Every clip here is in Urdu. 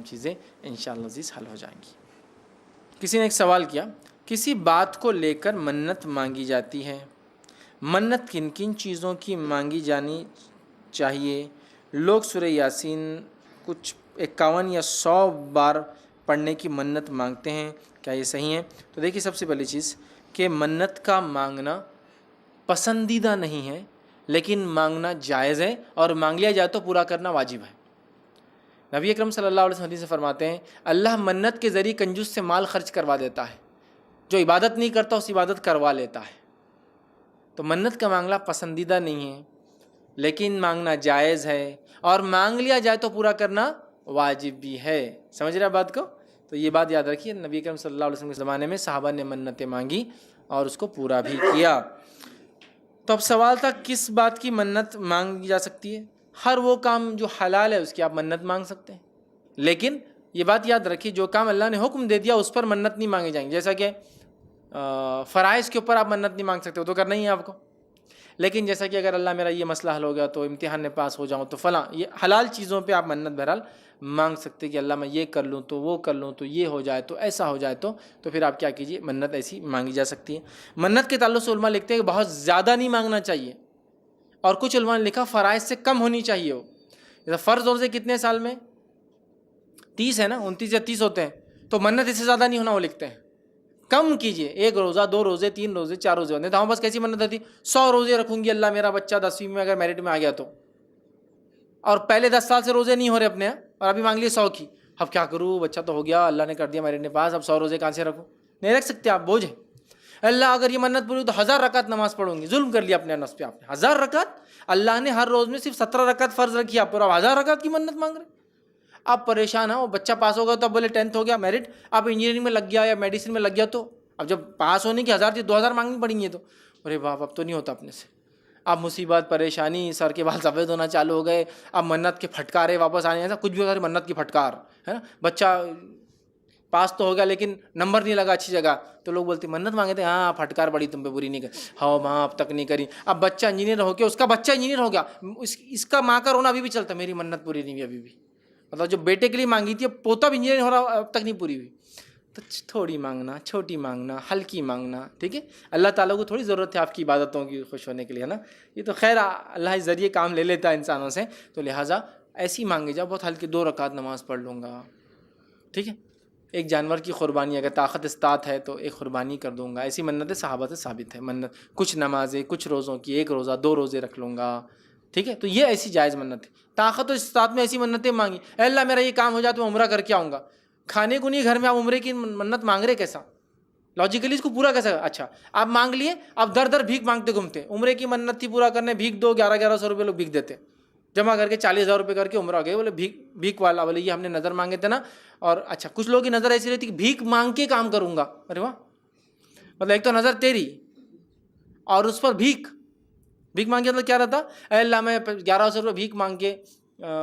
چیزیں انشاءاللہ عزیز حل ہو جائیں گی۔ کسی نے ایک سوال کیا، کسی بات کو لے کر منت مانگی جاتی ہے، منت کن کن چیزوں کی مانگی جانی چاہیے؟ لوگ سورہ یاسین کچھ 51 یا 100 بار پڑھنے کی منت مانگتے ہیں، کیا یہ صحیح ہے؟ تو دیکھیے، سب سے پہلی چیز کہ منت کا مانگنا پسندیدہ نہیں ہے، لیکن مانگنا جائز ہے، اور مانگ لیا جائے تو پورا کرنا واجب ہے۔ نبی اکرم صلی اللہ علیہ وسلم حدیث سے فرماتے ہیں، اللہ منت کے ذریعے کنجوس سے مال خرچ کروا دیتا ہے، جو عبادت نہیں کرتا اس عبادت کروا لیتا ہے۔ تو منت کا مانگنا پسندیدہ نہیں ہے، لیکن مانگنا جائز ہے، اور مانگ لیا جائے تو پورا کرنا واجب بھی ہے۔ سمجھ رہے ہیں بات کو؟ تو یہ بات یاد رکھیے، نبی اکرم صلی اللہ علیہ وسلم کے زمانے میں صحابہ نے منتیں مانگی اور اس کو پورا بھی کیا۔ تو اب سوال تھا کس بات کی منت مانگی جا سکتی ہے؟ ہر وہ کام جو حلال ہے اس کی آپ منت مانگ سکتے ہیں، لیکن یہ بات یاد رکھیے جو کام اللہ نے حکم دے دیا اس پر منت نہیں مانگی جائیں گی، جیسا کہ فرائض کے اوپر آپ منت نہیں مانگ سکتے، وہ تو کرنا ہی ہے آپ کو۔ لیکن جیسا کہ اگر اللہ میرا یہ مسئلہ حل ہو گیا تو امتحان میں پاس ہو جاؤں تو فلاں، یہ حلال چیزوں پہ آپ منت بہرحال مانگ سکتے کہ اللہ میں یہ کر لوں تو وہ کر لوں تو یہ ہو جائے تو ایسا ہو جائے تو پھر آپ کیا کیجیے، منت ایسی مانگی جا سکتی ہے۔ منت کے تعلق سے علماء لکھتے ہیں کہ بہت زیادہ نہیں مانگنا چاہیے، اور کچھ علماء نے لکھا فرائض سے کم ہونی چاہیے ہو۔ جیسا فرض روزے کتنے سال میں 30 ہے نا، 29 یا 30 ہوتے ہیں، تو منت اس سے زیادہ نہیں ہونا، وہ لکھتے ہیں کم کیجئے، 1 روزہ 2 روزے 3 روزے 4 روزے ہوتے ہیں۔ تو ہم بس کیسی منت ہوتی، 100 روزے رکھوں گی اللہ میرا بچہ 10ویں میں اگر میرٹ میں آ گیا تو، اور پہلے 10 سال سے روزے نہیں ہو رہے اپنے، اور ابھی مانگ لیے 100 کی، اب کیا کروں، بچہ تو ہو گیا، اللہ نے کر دیا میرٹ نے پاس، اب 100 روزے کہاں سے رکھوں؟ نہیں رکھ سکتے آپ، بوجھ ہے۔ اللہ اگر یہ منت پوری تو 1000 رکعت نماز پڑھوں گی، ظلم کر لیا اپنے نفس پہ آپ نے۔ 1000 رکعت اللہ نے ہر روز میں صرف 17 رکعت فرض رکھی آپ پر، اب 1000 رکعت کی منت مانگ رہے۔ آپ پریشان ہیں، وہ بچہ پاس ہو گیا تو اب بولے 10th ہو گیا میرٹ، آپ انجینئرنگ میں لگ گیا یا میڈیسن میں لگ گیا تو اب جب پاس ہونے کی 1000 تھی 2000 مانگنی پڑیں گی، تو ارے باپ اب تو نہیں ہوتا اپنے سے۔ اب مصیبت پریشانی، سر کے بال سفید ہونا چالو ہو گئے، اب منت کے پھٹکارے واپس آنے، ایسا کچھ بھی اگر منت کی پھٹکار ہے نا، بچہ پاس تو ہو گیا لیکن نمبر نہیں لگا اچھی جگہ، تو لوگ بولتے منت مانگے تھے، ہاں پھٹکار بڑی تم پہ بری نہیں کر، ہاں ماں اب تک نہیں کری۔ اب بچہ انجینئر ہو گیا، اس کا بچہ انجینئر ہو گیا، اس کا ماں کا رونا ابھی بھی چلتا، میری منت پوری نہیں ہوئی ابھی بھی، مطلب جو بیٹے کے لیے مانگی تھی اب پوتا بھی انجینئر ہو رہا اب تک نہیں پوری ہوئی۔ تو تھوڑی مانگنا، چھوٹی مانگنا، ہلکی مانگنا، ٹھیک ہے۔ اللہ تعالیٰ کو تھوڑی ضرورت ہے آپ کی عبادتوں کی خوش ہونے کے لیے، ہے نا، یہ تو خیر اللہ اس ذریعے کام لے لیتا ہے انسانوں سے، تو لہٰذا ایسی مانگے جاؤ، بہت ہلکی 2 رکعت نماز پڑھ لوں گا، ٹھیک ہے۔ ایک جانور کی قربانی اگر طاقت استطاعت ہے تو ایک قربانی کر دوں گا، ایسی منتیں صحابہ سے ثابت ہے۔ منت کچھ نمازیں، کچھ روزوں کی، 1 روزہ 2 روزے رکھ لوں گا، ٹھیک ہے۔ تو یہ ایسی جائز منت ہے۔ طاقت و استطاعت میں ایسی منتیں مانگی، اے اللہ میرا یہ کام ہو جائے تو میں عمرہ کر کے آؤں گا، کھانے کو نہیں گھر میں، آپ عمرے کی منت مانگ رہے، کیسا لاجیکلی اس کو پورا کیسا؟ اچھا آپ مانگ لیے، اب در در بھیک مانگتے گھومتے، عمرے کی منت تھی پورا کرنے، بھیک دو، 1100 روپے لوگ بھیک دیتے، جمع کر کے 40,000 روپے کر کے عمرہ گئے، بولے بھیک والا، بولے یہ ہم نے نظر مانگے تھے نا۔ اور اچھا کچھ لوگوں کی نظر ایسی رہتی کہ بھیک مانگ کے کام کروں گا، ارے واہ، مطلب ایک تو نظر تیری اور اس پر بھیک مانگ کے، مطلب کیا رہتا، اے اللہ میں 1100 روپے بھیک مانگ کے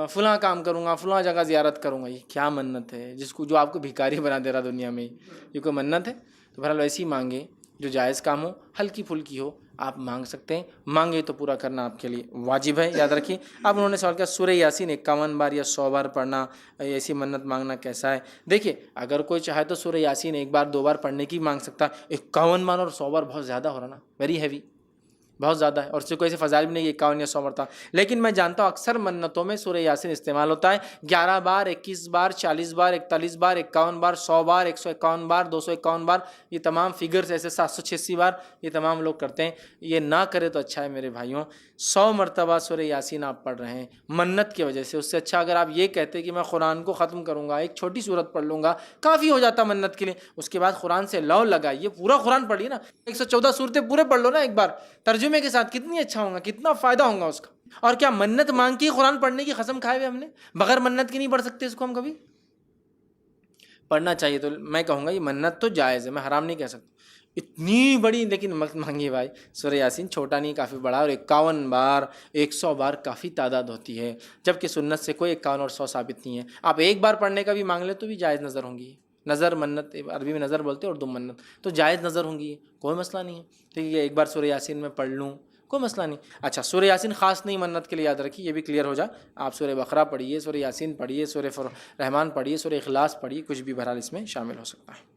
فلاں کام کروں گا، فلاں جگہ زیارت کروں گا۔ یہ کیا منت ہے جو آپ کو بھیکاری بنا دے رہا دنیا میں، یہ کوئی منت ہے؟ تو بہرحال ویسی مانگے جو جائز کام ہو، ہلکی پھلکی ہو، آپ مانگ سکتے ہیں، مانگے تو پورا کرنا آپ کے لیے واجب ہے، یاد رکھیے۔ اب انہوں نے سوال کیا سورہ یاسین 51 بار یا 100 بار پڑھنا، ایسی منت مانگنا کیسا ہے؟ دیکھیے اگر کوئی چاہے تو سورہ یاسین 1 بار 2 بار پڑھنے کی مانگ سکتا ہے، 51 بار اور 100 بار بہت زیادہ ہو رہا نا، ویری ہیوی، بہت زیادہ ہے، اور اس سے کوئی ایسے فضائل بھی نہیں کہ 51 یا 100 مرتبہ۔ لیکن میں جانتا ہوں اکثر منتوں میں سورہ یاسین استعمال ہوتا ہے، 11 بار 21 بار 40 بار 41 بار 51 بار 100 بار 151 بار 251 بار، یہ تمام فگرز ایسے 786 بار یہ تمام لوگ کرتے ہیں۔ یہ نہ کرے تو اچھا ہے میرے بھائیوں، 100 مرتبہ سورہ یاسین آپ پڑھ رہے ہیں منت کی وجہ سے، اس سے اچھا اگر آپ یہ کہتے کہ میں قرآن کو ختم کروں گا، ایک چھوٹی سورت پڑھ لوں گا، کافی ہو جاتا منت کے لیے، اس کے بعد قرآن سے لو لگائیے، پورا قرآن پڑھیے نا، 114 سورتیں پورے پڑھ لو نا ایک بار ترجمے کے ساتھ، کتنی اچھا ہوگا، کتنا فائدہ ہوگا اس کا۔ اور کیا منت مانگ کے قرآن پڑھنے کی قسم کھائے ہوئے ہم نے؟ بغیر منت کی نہیں پڑھ سکتے اس کو ہم کبھی؟ پڑھنا چاہیے، تو میں کہوں گا یہ منت تو جائز ہے، میں حرام نہیں کہہ سکتا، اتنی بڑی لیکن مت مانگیے بھائی۔ سورہ یاسین چھوٹا نہیں، کافی بڑا، اور 51 بار 100 بار کافی تعداد ہوتی ہے، جبکہ سنت سے کوئی 51 اور 100 ثابت نہیں ہے۔ آپ ایک بار پڑھنے کا بھی مانگ لیں تو بھی جائز نظر ہوں گی، نظر منت عربی میں نظر بولتے ہیں، اردو منت، تو جائز نظر ہوں گی، کوئی مسئلہ نہیں ہے، ٹھیک ہے۔ ایک بار سورہ یاسین میں پڑھ لوں، کوئی مسئلہ نہیں. اچھا سورہ یاسین خاص نہیں منت کے لیے یاد رکھیے، یہ بھی کلیئر ہو جائے. آپ سورہ بقرہ پڑھیے، سورہ یاسین پڑھیے، سورہ رحمان پڑھیے، سورہ اخلاص پڑھیے، کچھ بھی بہرحال اس میں شامل ہو سکتا ہے.